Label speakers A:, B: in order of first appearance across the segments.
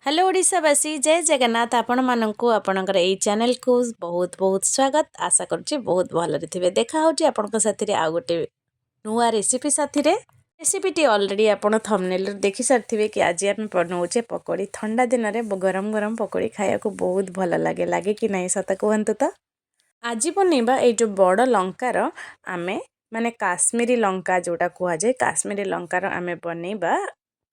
A: Hello ओडिशावासी जय जगन्नाथ आपण मानक आपणकर यही चैनल को बहुत बहुत स्वागत आशा करुच्ची बहुत भलरे थे देखा होची आपण साथी आउ गोटे नुआ रेसिपी साथी रेसिपीटी अलरेडी आपण थंबनेल देखि सारी कि आज आम बनाऊे पकोड़ी ठंडा दिन में गरम गरम पकोड़ी खाया को बहुत भल लगे लगे कि नहीं सत कहतु तो आज बनइबा ये जो बड़ लंकार आमे माने काश्मीरी लंका जोटा कह जाए काश्मीरी लंकार आमे बनइबा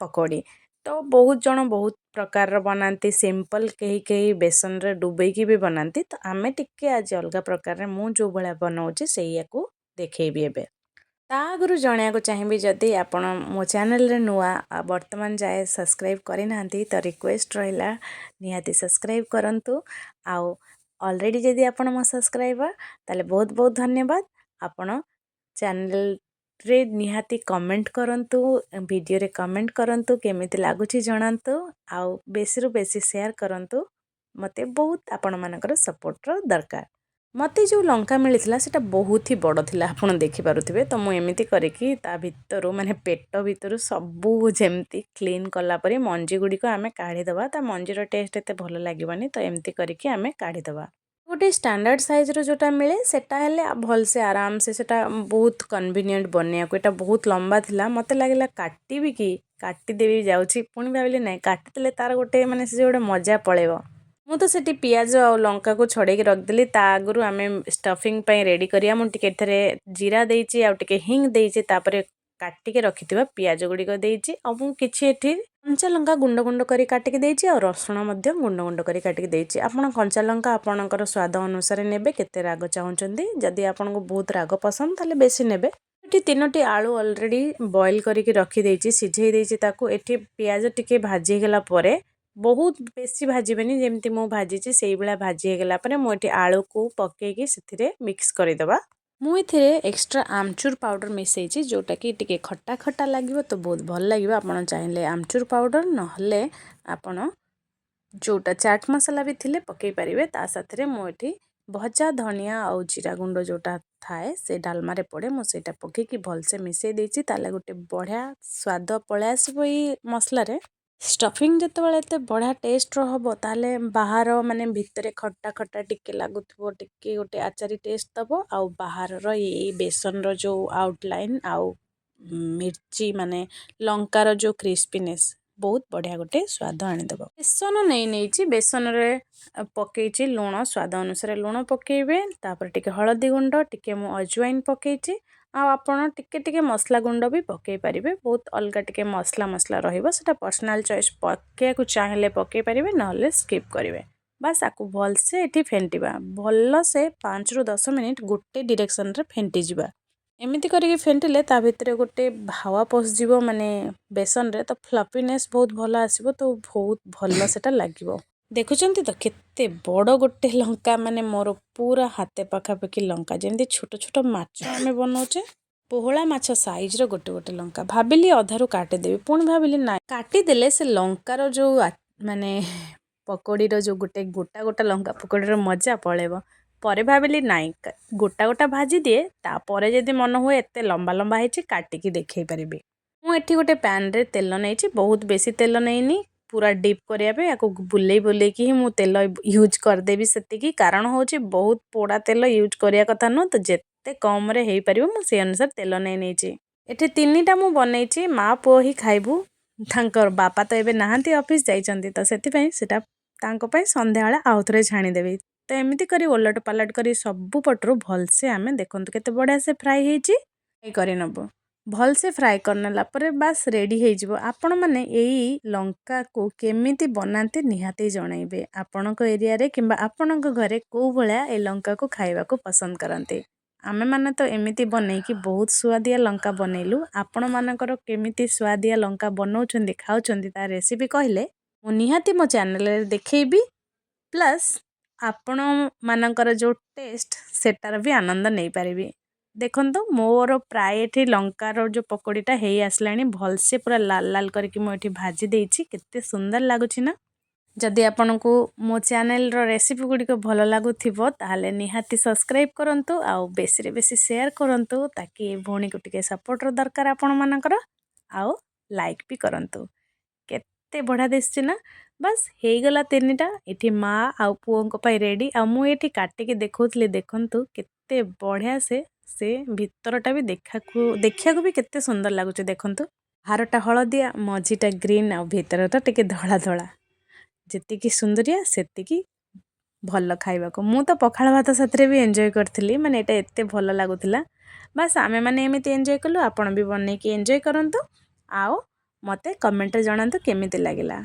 A: पकोड़ी। तो बहुत जन बहुत प्रकार बनाती सिंपल कहीं कहीं बेसन रे डुबेकी भी बनाती तो आमे टिके आज अलग प्रकार मु जो भाया बनाऊे से देखी एबे ता आगु जनाया चाहिए जदि आपण मो चैनल रे नुआ वर्तमान जाए सब्सक्राइब करना तो रिक्वेस्ट रहा निहाती सब्सक्राइब करंतु आउ ऑलरेडी जदि आपण मो सब्सक्राइबर ताले बहुत बहुत धन्यवाद आपण चैनल रे निहाती कमेंट करंतु वीडियो रे कमेंट करंतु केमिति लागुची जणांतु आउ बेसी रु बेसी शेयर करंतु मते बहुत आपण मानकर सपोर्ट रो दरकार। मते जो लंका मिलता सेटा बहुत ही बड़ थिला आपण देखि पारुथिबे तो मु एमिति करिकि ता भितरु माने पेट भितरु सबु जेमति क्लीन कला परे मंजी गुडी को आमे काढी दबा ता मंजी रो टेस्ट एते भलो लागिबनी तो एमिति करिकि आमे काढी दबा। गोटे स्टैंडर्ड साइज रो जोटा मिले सेटा हेले भल से आराम से सेटा बहुत कन्वीनियंट बनिया को एटा बहुत लंबा थिला मते लागिला काटिबी कि काटी देबी जाउची पुणी भाबिले नै काटी देले तार गोटे माने से गोटे मजा पळेबो। मु तो सेठी पियाज और लंका को छड़ेकी रखदेली ता आगु आमे स्टफिंग पई रेडी करिया मु टिके एथरे जीरा देइची आ टिके हिंग देइची तापरे काटिके रखिथिबा पियाज गुडी को देइची आ मु किछि एठी कंचा लंका गुंड गुंड करी काटिके देइची और रसुण मध्य गुंड गुंड करी काटिके देइची। आपण कंचा लंका आपणकर स्वाद अनुसार नेबे केते राग चाहुचंदी जदि आपनको बहुत राग पसंद ताले बेसी नेबे। एठी तीनोटी आलू ऑलरेडी बॉईल करिके रखी देइची सिझेई देइची ताकू एठी पियाज टिके भाजी गेला परे बहुत बेसी भाजबेनी जेमती मु भाजी से भाया भाजी गला मु आलू को पकईकी से मिक्स करदेबा। मु एथिरे एक्स्ट्रा आमचूर पाउडर मिसैची जोटा कि टिके खट्टा खट्टा लगे तो बहुत भल लगे आपड़ चाहिए आमचूर पाउडर नहले आपण जोटा चाट मसला भी थिले पकई पारे ता साथे मुझे भजा धनिया और जीरा गुंड जोटा थाए से डालमा रे पड़े मुझे पकईकी भलसे मिसई देइची ताले गोटे बढ़िया स्वाद पळे आसबो ई मसला रे। स्टफिंग जितेबाला एत बढ़िया टेस्ट रहा ताले बाहर माने भितर खट्टा खट्टा टिके लगुथबो टिके गोटे आचारी टेस्ट दबो आउ बाहर ये बेसन रो जो आउटलाइन आउ मिर्ची माने लंकार जो क्रिस्पीनेस बहुत बढ़िया गोटे स्वाद आनीदेव। बेसन नहीं बेसन रे पकईची लुण स्वाद अनुसार लुण पकेबे तापर टिके हलदी गुंड टिके मु अजवाइन पकईची आपण टिके टिके मसला गुंड भी पकई पारिबे बहुत अलग टिके मसला मसला रहिबो सेटा पर्सनल चॉइस पके को चाहिले पकई पारिबे नहले स्किप करिवे बस आकु भल से एठी फेंटिबा भल से 5 रु 10 मिनिट गोटे डायरेक्शन रे फेंटी जिबा एमिति करिके फेंटिले ता भितरे गोटे हावा पस जीवो माने बेसन रे तो फ्लफीनेस बहुत भल आसीबो तो बहुत भल सेटा लागिबो। देखुचंती तो केते बड़ गोटे लंका माने मोर पूरा हाथे पाखापाखि लंका जेमती छोट छोट माछ आमे बनाऊचे पोहला माछ साइज रो गोटे गोटे लंका भाबिली अधारू काटिदेवी पुणी भाबिली ना काटिदेले से लंकार जो माने पकोड़ी रो जो गोटे गोटा गोटा लंका पकोड़ी रो मजा पळेबो परे भाबिली नाई गोटा गोटा भाजी दिए तापरे जदि मन हुए एते लंबा लंबा हेची काटिकी देखै परिबे। मु एठी गोटे पैन रे तेल नैची बहुत बेसी तेल नैनी पूरा डीप करिया पे याको बुलेई बुलेई कि मु तेल यूज करदेबी सेतिकी कारण होची बहुत पोड़ा तेल यूज करिया कथा न तो जेते कम रे हेई परिबो मु से अनुसार तेल नैची। एठी तीनीटा मु बनैची मा पुओ ही खाइबू तांकर बापा तो एबे नाहांती ऑफिस जाइचंती तो सेति पई सेटा तांको पई संध्या बेला आउथरे छाणी देबी तो एमिति करी ओलट पालट करी सबु पटरू भल से आमे देखंतु केते बढ़िया से फ्राई हेची फ्राई करी नबो भल से फ्राई करनेला परे बास रेडी हो जिवो। आपण माने एई लंका को केमिति बनाते निहाती जणाइबे आपणक एरिया रे किंबा आपणक घरे को भलिया ए लंका को खाइबा को पसंद करंते आमे माने तो एमिति बनै कि बहुत स्वादिया लंका बनैलु आपण मानकर केमिति स्वादिया लंका बनाउछंदी खाउछंदी ता रेसिपी कहले मु निहाती मो चैनल रे देखैबी प्लस आपण मानकर जो टेस्ट सेटार भी आनंद नहीं पारिबी। देखो मोर प्राय एठी लंकार जो पकोड़ीटा हेई आसलाणी भल से पूरा लाल लाल करके मु एठी भाजी देइछि केते सुंदर लागुछि ना। जदि आपनको मो चैनल रो रेसिपी गुडी को भलो लागुथिबो ताहाले निहाती सब्सक्राइब करंतु आउ बेसी रे बेसी शेयर करंतु ताकि भोणी को टिके सपोर्ट रो दरकार आपण मानकर आउ लाइक भी करंतु। କେତେ ବଢ଼ିଆ ଦିଶୁଛି ନା। ବାସ୍ ହେଇଗଲା ତିନିଟା। ଏଠି ମା ଆଉ ପୁଅଙ୍କ ପାଇଁ ରେଡ଼ି। ଆଉ ମୁଁ ଏଠି କାଟିକି ଦେଖାଉଥିଲି, ଦେଖନ୍ତୁ କେତେ ବଢ଼ିଆ ସେ ଭିତରଟା ବି ଦେଖିବାକୁ ବି କେତେ ସୁନ୍ଦର ଲାଗୁଛି ଦେଖନ୍ତୁ। ବାହାରଟା ହଳଦିଆ, ମଝିଟା ଗ୍ରୀନ୍ ଆଉ ଭିତରଟା ଟିକେ ଧଳା ଧଳା। ଯେତିକି ସୁନ୍ଦରିଆ ସେତିକି ଭଲ ଖାଇବାକୁ। ମୁଁ ତ ପଖାଳ ଭାତ ସାଥିରେ ବି ଏନ୍ଜୟ କରିଥିଲି, ମାନେ ଏଇଟା ଏତେ ଭଲ ଲାଗୁଥିଲା। ବାସ୍ ଆମେମାନେ ଏମିତି ଏନ୍ଜୟ କଲୁ, ଆପଣ ବି ବନେଇକି ଏନ୍ଜୟ କରନ୍ତୁ। ଆଉ ମୋତେ କମେଣ୍ଟରେ ଜଣାନ୍ତୁ କେମିତି ଲାଗିଲା।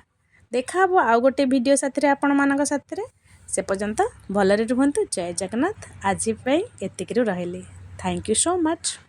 A: ଦେଖା ହେବ ଆଉ ଗୋଟେ ଭିଡ଼ିଓ ସାଥିରେ ଆପଣମାନଙ୍କ ସାଥିରେ। ସେ ପର୍ଯ୍ୟନ୍ତ ଭଲରେ ରୁହନ୍ତୁ। ଜୟ ଜଗନ୍ନାଥ। ଆଜି ପାଇଁ ଏତିକିରୁ ରହିଲି। Thank you so much.